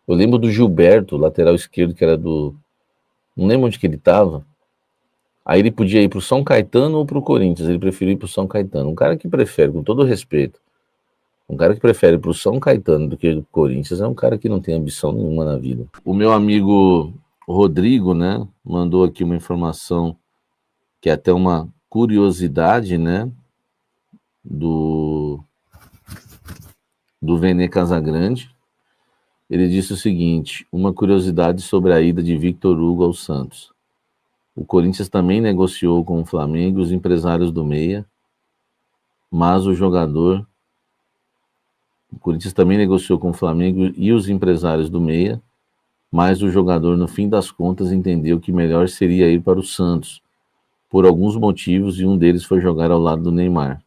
Eu lembro do Gilberto, lateral esquerdo, que era do... Não lembro onde que ele estava. Aí ele podia ir para o São Caetano ou para o Corinthians. Ele preferiu ir para o São Caetano. Um cara que prefere, com todo respeito, um cara que prefere para o São Caetano do que o Corinthians é um cara que não tem ambição nenhuma na vida. O meu amigo Rodrigo, né, mandou aqui uma informação que é até uma curiosidade, né, do, do Vene Casagrande. Ele disse o seguinte: uma curiosidade sobre a ida de Victor Hugo ao Santos. O Corinthians também negociou com o Flamengo e os empresários do Meia, mas o jogador... O Corinthians também negociou com o Flamengo e os empresários do Meia, mas o jogador, no fim das contas, entendeu que melhor seria ir para o Santos, por alguns motivos, e um deles foi jogar ao lado do Neymar.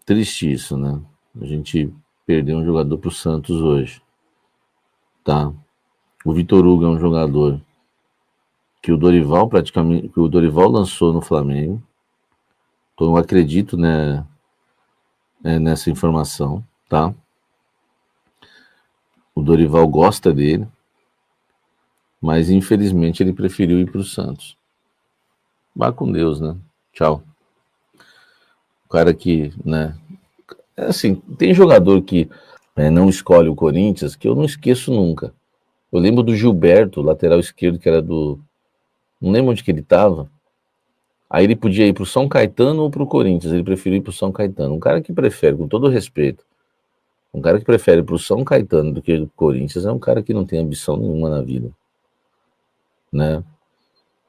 Triste isso, né? A gente perdeu um jogador para o Santos hoje, tá? O Vitor Hugo é um jogador que o Dorival lançou no Flamengo. Então eu acredito, né, nessa informação, tá? O Dorival gosta dele, mas infelizmente ele preferiu ir para o Santos. Vá com Deus, né? Tchau. O cara que, né? É assim, tem jogador que não escolhe o Corinthians que eu não esqueço nunca. Eu lembro do Gilberto, lateral esquerdo, que era do... Não lembro onde que ele estava. Aí ele podia ir para o São Caetano ou para o Corinthians. Ele preferiu ir para o São Caetano. Um cara que prefere, com todo respeito, um cara que prefere para o São Caetano do que o Corinthians é um cara que não tem ambição nenhuma na vida, né?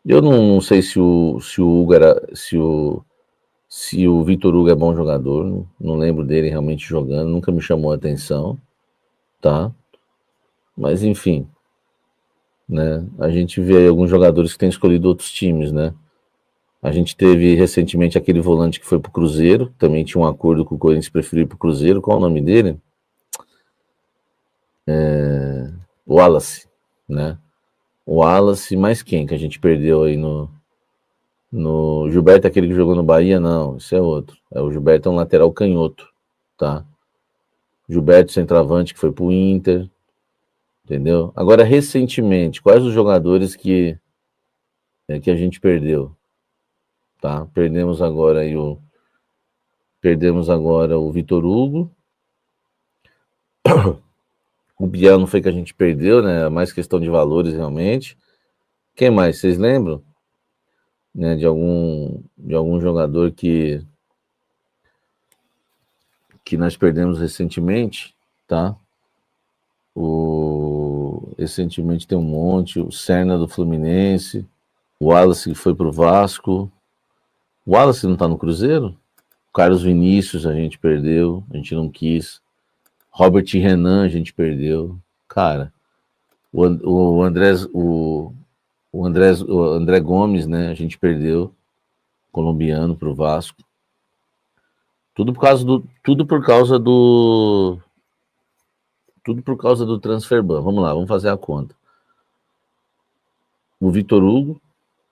Eu não sei se o Hugo era, se o Vitor Hugo é bom jogador, não lembro dele realmente jogando, nunca me chamou a atenção, tá? Mas enfim, né? A gente vê aí alguns jogadores que têm escolhido outros times, né? A gente teve recentemente aquele volante que foi pro Cruzeiro, também tinha um acordo com o Corinthians, preferiu ir pro Cruzeiro. Qual o nome dele? Wallace, né? O Wallace, mais quem que a gente perdeu aí no Gilberto, aquele que jogou no Bahia? Não, esse é outro. O Gilberto é um lateral canhoto, tá? Gilberto centroavante que foi pro Inter, entendeu? Agora, recentemente, quais os jogadores que a gente perdeu, tá? Perdemos agora o Vitor Hugo. O Biel não foi que a gente perdeu, né? É mais questão de valores realmente. Quem mais? Vocês lembram? Né, de algum jogador que nós perdemos recentemente, tá? Recentemente tem um monte, o Serna do Fluminense, o Wallace que foi pro Vasco. O Wallace não tá no Cruzeiro? O Carlos Vinícius a gente perdeu, a gente não quis. Robert Renan a gente perdeu. Cara, o André Gomes, né, a gente perdeu, colombiano pro Vasco. Tudo por causa do Transferban. Vamos lá, vamos fazer a conta. O Vitor Hugo,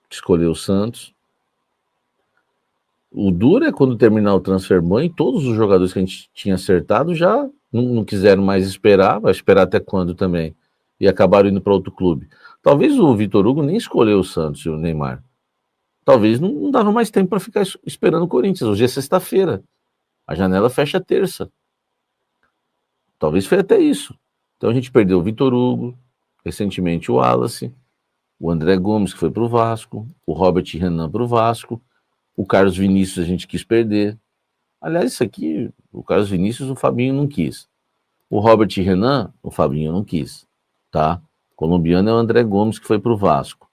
que escolheu o Santos. O duro é quando terminar o Transferban e todos os jogadores que a gente tinha acertado já não quiseram mais esperar, vai esperar até quando também, e acabaram indo para outro clube. Talvez o Vitor Hugo nem escolheu o Santos e o Neymar. Talvez não dava mais tempo para ficar esperando o Corinthians. Hoje é sexta-feira, a janela fecha terça. Talvez foi até isso. Então a gente perdeu o Vitor Hugo, recentemente o Wallace, o André Gomes, que foi para o Vasco, o Robert Renan para o Vasco, o Carlos Vinícius a gente quis perder. Aliás, isso aqui, o Carlos Vinícius, o Fabinho não quis. O Robert Renan, o Fabinho não quis, tá? O colombiano é o André Gomes, que foi para o Vasco.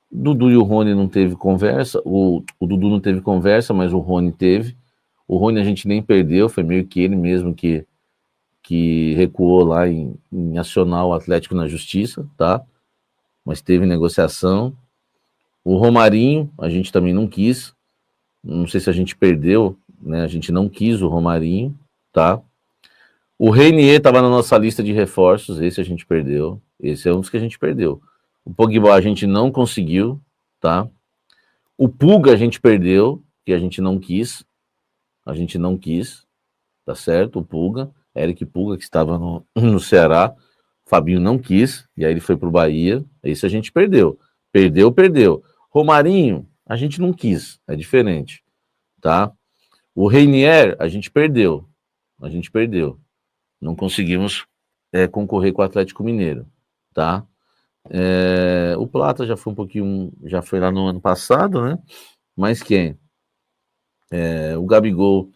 Dudu e o Rony não teve conversa, o Dudu não teve conversa, mas o Rony teve. O Rony a gente nem perdeu, foi meio que ele mesmo que recuou lá em acionar o Atlético na justiça, tá? Mas teve negociação. O Romarinho, a gente também não quis. Não sei se a gente perdeu, né? A gente não quis o Romarinho, tá? O Reinier estava na nossa lista de reforços, esse a gente perdeu. Esse é um dos que a gente perdeu. O Pogba a gente não conseguiu, tá? O Puga a gente perdeu, que a gente não quis. a gente não quis, tá certo? O Pulga, Eric Pulga, que estava no Ceará, Fabinho não quis, e aí ele foi pro Bahia, esse a gente perdeu. Perdeu. Romarinho, a gente não quis, é diferente, tá? O Reinier, a gente perdeu. Não conseguimos concorrer com o Atlético Mineiro, tá? O Plata já foi um pouquinho, já foi lá no ano passado, né? Mas quem? O Gabigol,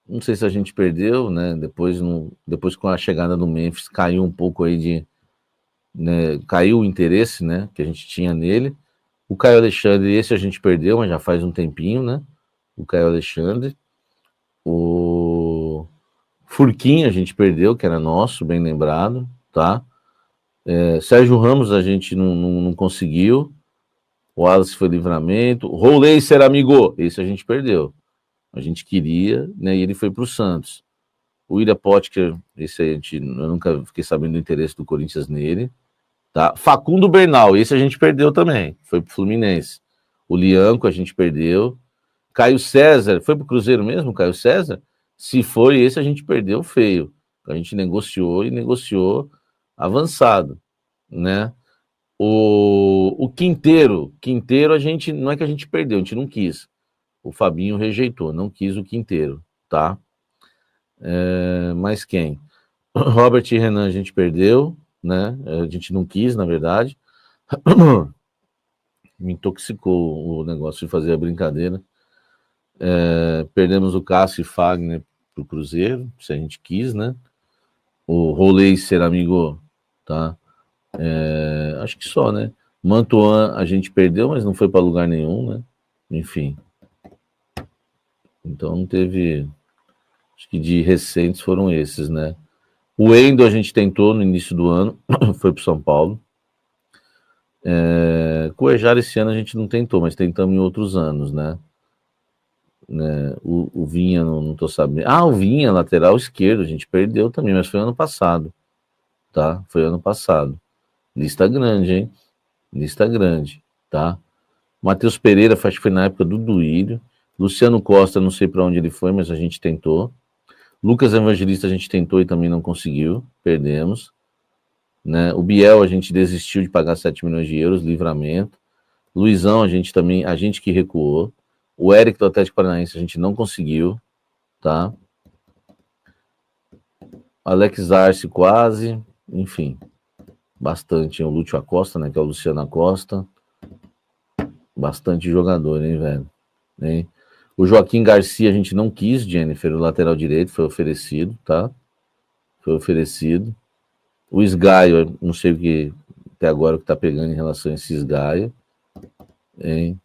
não sei se a gente perdeu, né? Depois com a chegada do Memphis, caiu um pouco aí né, caiu o interesse, né? Que a gente tinha nele. O Caio Alexandre, esse a gente perdeu, mas já faz um tempinho, né? O Caio Alexandre. O Furquinho a gente perdeu, que era nosso, bem lembrado, tá? Sérgio Ramos a gente não conseguiu. O Wallace foi Livramento. Rolei ser amigo, esse a gente perdeu. A gente queria, né? E ele foi para o Santos. O William Potker, esse eu nunca fiquei sabendo do interesse do Corinthians nele. Tá? Facundo Bernal, esse a gente perdeu também. Foi pro Fluminense. O Lianco a gente perdeu. Caio César, foi pro Cruzeiro mesmo, Caio César? Se foi, esse a gente perdeu feio. A gente negociou avançado, né? O Quinteiro a gente, não é que a gente perdeu, a gente não quis. O Fabinho rejeitou, não quis o Quinteiro, tá? Mas quem? Robert e Renan a gente perdeu, né? A gente não quis, na verdade. Me intoxicou o negócio de fazer a brincadeira. Perdemos o Cássio e Fagner pro Cruzeiro, se a gente quis, né? O Rolei ser amigo, tá? Acho que só, né? Mantuan a gente perdeu, mas não foi para lugar nenhum, né? Enfim. Então não teve. Acho que de recentes foram esses, né? O Endo a gente tentou no início do ano, foi para São Paulo. Cuejar esse ano a gente não tentou, mas tentamos em outros anos, né? O Vinha, não tô sabendo. O Vinha, lateral esquerdo, a gente perdeu também, mas foi ano passado, tá? Foi ano passado. Lista grande, hein? Lista grande, tá? Matheus Pereira, acho que foi na época do Duílio. Luciano Costa, não sei para onde ele foi, mas a gente tentou. Lucas Evangelista a gente tentou e também não conseguiu, perdemos. Né? O Biel a gente desistiu de pagar 7 milhões de euros, Livramento. Luizão a gente que recuou. O Eric do Atlético Paranaense a gente não conseguiu, tá? Alex Arce quase, enfim, bastante. O Lúcio Acosta, né, que é o Luciano Acosta. Bastante jogador, hein, velho? Hein? O Joaquim Garcia a gente não quis, Jennifer, o lateral direito, foi oferecido, tá? Foi oferecido. O Sgaio, não sei o que até agora o que tá pegando em relação a esse Sgaio, hein?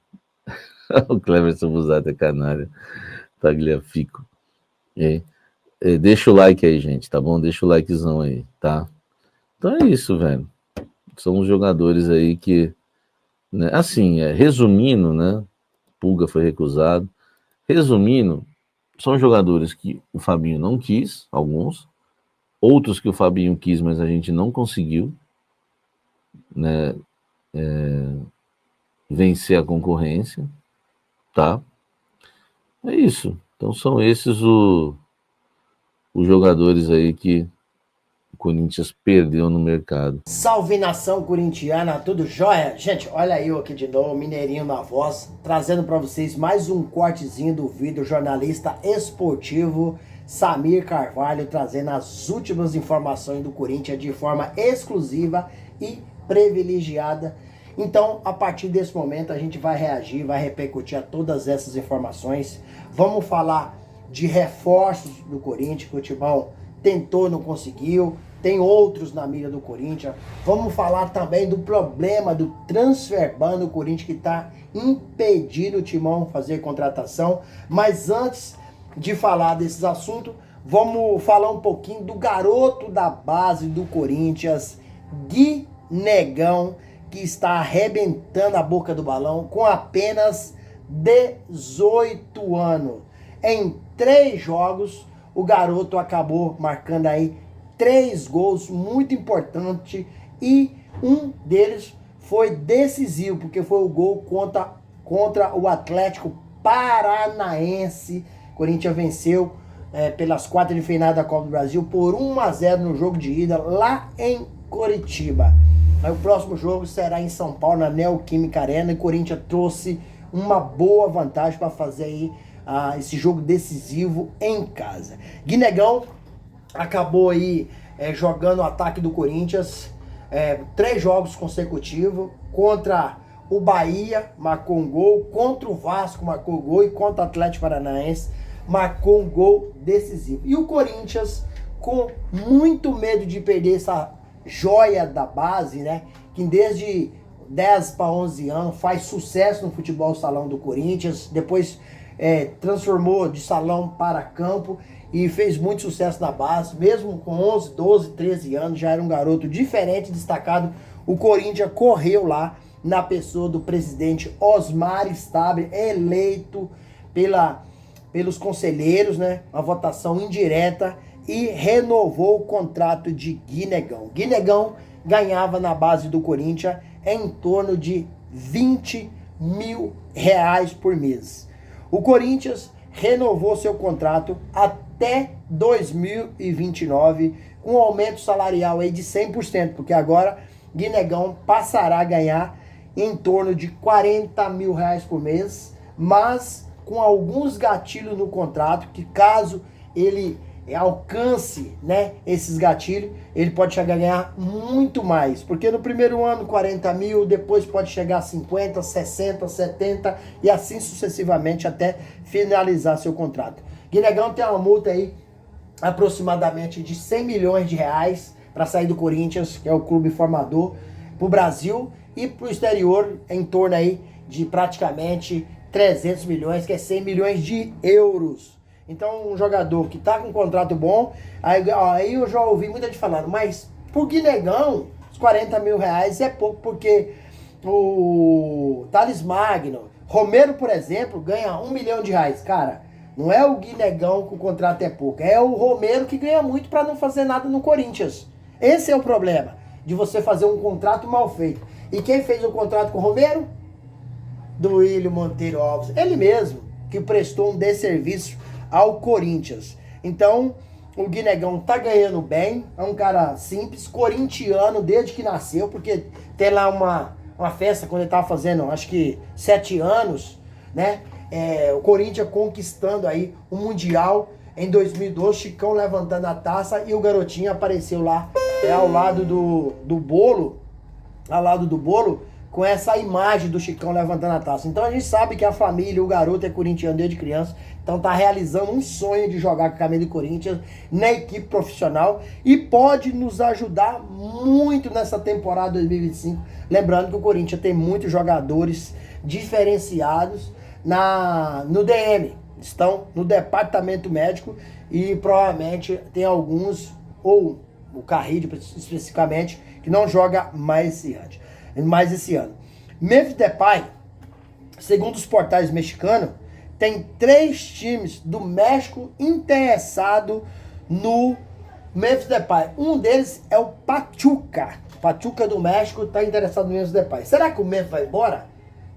O Cleverson Busato é canário. Tagliafico. Hein? Deixa o like aí, gente, tá bom? Deixa o likezão aí, tá? Então é isso, velho. São os jogadores aí que, né, assim, resumindo, né? Pulga foi recusado. Resumindo, são jogadores que o Fabinho não quis, alguns, outros que o Fabinho quis, mas a gente não conseguiu, né, vencer a concorrência, tá? É isso. Então são esses os jogadores aí que o Corinthians perdeu no mercado. Salve nação corintiana, tudo jóia? Gente, olha eu aqui de novo, Mineirinho na voz, trazendo para vocês mais um cortezinho do vídeo jornalista esportivo Samir Carvalho, trazendo as últimas informações do Corinthians de forma exclusiva e privilegiada. Então, a partir desse momento, a gente vai reagir, vai repercutir a todas essas informações. Vamos falar de reforços do Corinthians, que o Timão tentou, não conseguiu. Tem outros na mira do Corinthians. Vamos falar também do problema do transfer ban do Corinthians, que está impedindo o Timão fazer contratação. Mas antes de falar desses assuntos, vamos falar um pouquinho do garoto da base do Corinthians, Gui Negão, que está arrebentando a boca do balão com apenas 18 anos. Em 3 jogos, o garoto acabou marcando aí 3 gols muito importantes e um deles foi decisivo, porque foi o gol contra o Atlético Paranaense, O Corinthians venceu pelas quartas de final da Copa do Brasil por 1-0 no jogo de ida lá em Coritiba. Aí o próximo jogo será em São Paulo, na Neoquímica Arena, e o Corinthians trouxe uma boa vantagem para fazer aí esse jogo decisivo em casa. Guinegão acabou aí jogando o ataque do Corinthians 3 jogos consecutivos. Contra o Bahia marcou um gol, contra o Vasco marcou um gol e contra o Atlético Paranaense marcou um gol decisivo. E o Corinthians, com muito medo de perder essa joia da base, né, que desde 10 para 11 anos faz sucesso no futebol salão do Corinthians, depois transformou de salão para campo e fez muito sucesso na base, mesmo com 11, 12, 13 anos, já era um garoto diferente, destacado. O Corinthians correu lá na pessoa do presidente Osmar Stabile, eleito pelos conselheiros, né, uma votação indireta, e renovou o contrato de Guinegão. Guinegão ganhava na base do Corinthians em torno de R$20 mil por mês. O Corinthians renovou seu contrato até 2029, com um aumento salarial aí de 100%, porque agora Guinegão passará a ganhar em torno de R$40 mil por mês, mas com alguns gatilhos no contrato, que caso ele alcance, né, esses gatilhos, ele pode chegar a ganhar muito mais, porque no primeiro ano 40 mil, depois pode chegar a 50, 60, 70 e assim sucessivamente até finalizar seu contrato. Guinegão tem uma multa aí aproximadamente de R$100 milhões para sair do Corinthians, que é o clube formador, para o Brasil e para o exterior, em torno aí de praticamente 300 milhões, que é 100 milhões de euros. Então, um jogador que tá com um contrato bom, aí eu já ouvi muita gente falando, mas pro Guinegão, os R$40 mil é pouco, porque o Thales Magno, Romero, por exemplo, ganha R$1 milhão. Cara, não é o Guinegão que o contrato é pouco, é o Romero que ganha muito para não fazer nada no Corinthians. Esse é o problema, de você fazer um contrato mal feito. E quem fez o contrato com o Romero? Duílio Monteiro Alves, ele mesmo, que prestou um desserviço ao Corinthians. Então, o Guinegão tá ganhando bem, é um cara simples, corintiano desde que nasceu, porque tem lá uma festa quando ele tava fazendo, acho que 7 anos, né? O Corinthians conquistando aí o Mundial em 2012, Chicão levantando a taça e o garotinho apareceu lá ao lado do bolo, com essa imagem do Chicão levantando a taça. Então a gente sabe que a família, o garoto é corintiano desde criança, então tá realizando um sonho de jogar com a camisa do Corinthians na equipe profissional e pode nos ajudar muito nessa temporada 2025. Lembrando que o Corinthians tem muitos jogadores diferenciados no DM, estão no departamento médico e provavelmente tem alguns, ou o Carrillo especificamente, que não joga mais esse ano. Memphis Depay, segundo os portais mexicanos, tem 3 times do México interessados no Memphis Depay. Um deles é o Pachuca. Pachuca do México está interessado no Memphis Depay. Será que o Memphis vai embora?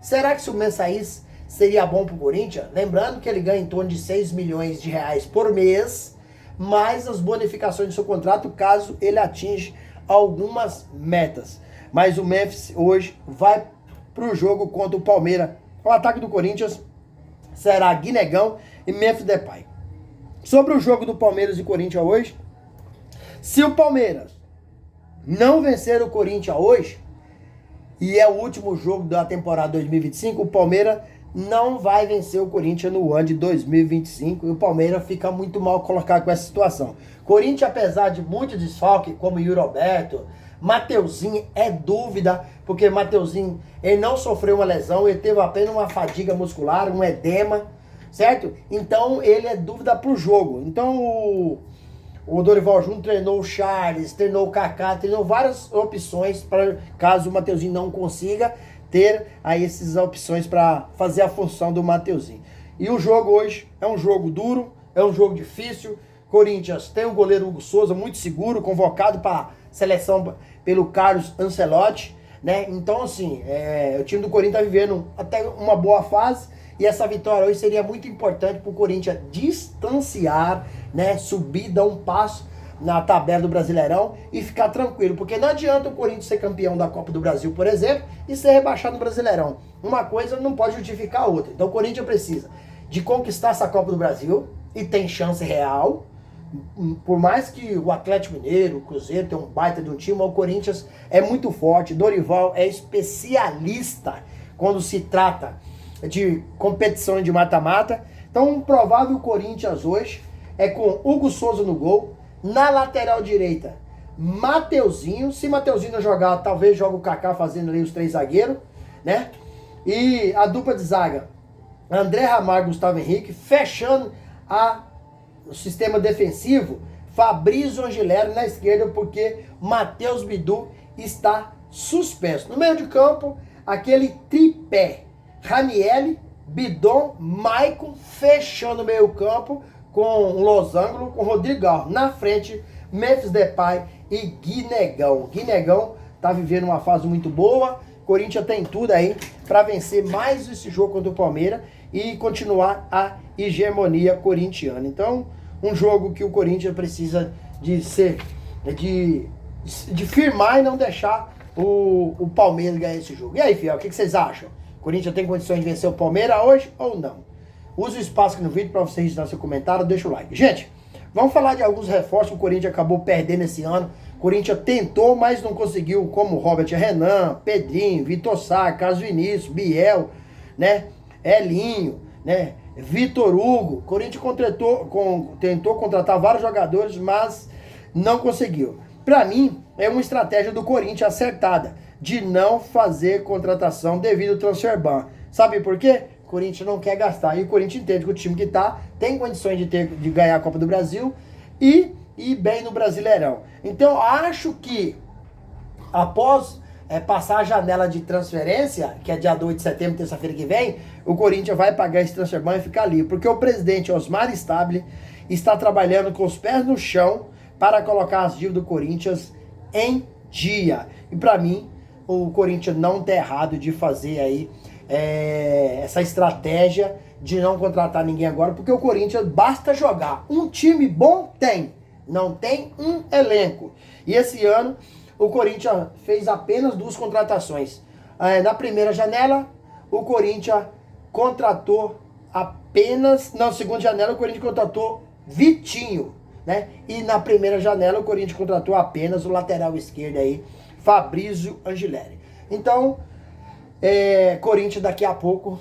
Será que se o Memphis saísse, seria bom para o Corinthians? Lembrando que ele ganha em torno de R$6 milhões por mês, mais as bonificações do seu contrato, caso ele atinja algumas metas. Mas o Memphis hoje vai para o jogo contra o Palmeiras. O ataque do Corinthians será Guinegão e Memphis Depay. Sobre o jogo do Palmeiras e Corinthians hoje, se o Palmeiras não vencer o Corinthians hoje, e é o último jogo da temporada 2025, o Palmeiras não vai vencer o Corinthians no ano de 2025 e o Palmeiras fica muito mal colocado com essa situação. Corinthians, apesar de muito desfalque, como Yuri Alberto, Mateuzinho é dúvida, porque Mateuzinho ele não sofreu uma lesão, ele teve apenas uma fadiga muscular, um edema, certo? Então ele é dúvida para o jogo. Então o Dorival Júnior treinou o Charles, treinou o Kaká, treinou várias opções para caso o Mateuzinho não consiga ter aí essas opções para fazer a função do Mateuzinho. E o jogo hoje é um jogo duro, é um jogo difícil. Corinthians tem o goleiro Hugo Souza, muito seguro, convocado para seleção pelo Carlos Ancelotti, né? Então, assim, o time do Corinthians está vivendo até uma boa fase E essa vitória hoje seria muito importante para o Corinthians distanciar, né, subir, dar um passo na tabela do Brasileirão e ficar tranquilo. Porque não adianta o Corinthians ser campeão da Copa do Brasil, por exemplo, e ser rebaixado no Brasileirão. Uma coisa não pode justificar a outra. Então o Corinthians precisa de conquistar essa Copa do Brasil e tem chance real. Por mais que o Atlético Mineiro, o Cruzeiro tenha um baita de um time, o Corinthians é muito forte. Dorival é especialista quando se trata de competição de mata-mata. Então, um provável Corinthians hoje é com Hugo Souza no gol. Na lateral direita, Mateuzinho. Se Mateuzinho não jogar, talvez jogue o Kaká fazendo ali os 3 zagueiros, né? E a dupla de zaga, André Ramalho e Gustavo Henrique, fechando o sistema defensivo, Fabrício Angileri na esquerda, porque Matheus Bidu está suspenso. No meio de campo, aquele tripé, Ranieri, Bidon, Maicon, fechando o meio campo, com o losango, com o Rodrigo Gal. Na frente, Memphis Depay e Guinegão. Guinegão tá vivendo uma fase muito boa. Corinthians tem tudo aí para vencer mais esse jogo contra o Palmeiras e continuar a hegemonia corintiana. Então, um jogo que o Corinthians precisa de firmar e não deixar o Palmeiras ganhar esse jogo. E aí, Fiel, o que vocês acham? O Corinthians tem condições de vencer o Palmeiras hoje ou não? Use o espaço aqui no vídeo para você registrar seu comentário, deixa o like. Gente, vamos falar de alguns reforços que o Corinthians acabou perdendo esse ano. O Corinthians tentou, mas não conseguiu, como Robert Renan, Pedrinho, Vitor Sá, Carlos Vinícius, Biel, né, Elinho, né, Vitor Hugo. O Corinthians tentou contratar vários jogadores, mas não conseguiu. Para mim, é uma estratégia do Corinthians acertada, de não fazer contratação devido ao transfer ban. Sabe por quê? O Corinthians não quer gastar. E o Corinthians entende que o time que tá tem condições de ganhar a Copa do Brasil e ir bem no Brasileirão. Então, acho que após passar a janela de transferência, que é dia 2 de setembro, terça-feira que vem, o Corinthians vai pagar esse transfer ban e ficar livre. Porque o presidente Osmar Stabile está trabalhando com os pés no chão para colocar as dívidas do Corinthians em dia. E para mim, o Corinthians não tá errado de fazer aí essa estratégia de não contratar ninguém agora, porque o Corinthians basta jogar. Um time bom tem, não tem um elenco. E esse ano o Corinthians fez apenas 2 contratações. Na primeira janela, o Corinthians contratou apenas... Na segunda janela, o Corinthians contratou Vitinho, né? E na primeira janela, o Corinthians contratou apenas o lateral esquerdo aí, Fabrício Angileri. Então, Corinthians daqui a pouco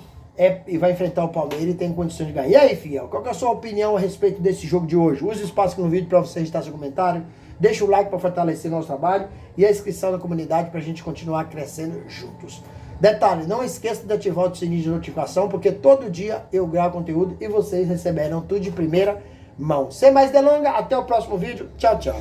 vai enfrentar o Palmeiras e tem condições de ganhar. E aí, Fiel, qual que é a sua opinião a respeito desse jogo de hoje? Use o espaço aqui no vídeo para você registrar seu comentário. Deixa o like para fortalecer nosso trabalho e a inscrição na comunidade para a gente continuar crescendo juntos. Detalhe, não esqueça de ativar o sininho de notificação, porque todo dia eu gravo conteúdo e vocês receberão tudo de primeira mão. Sem mais delongas, até o próximo vídeo. Tchau, tchau.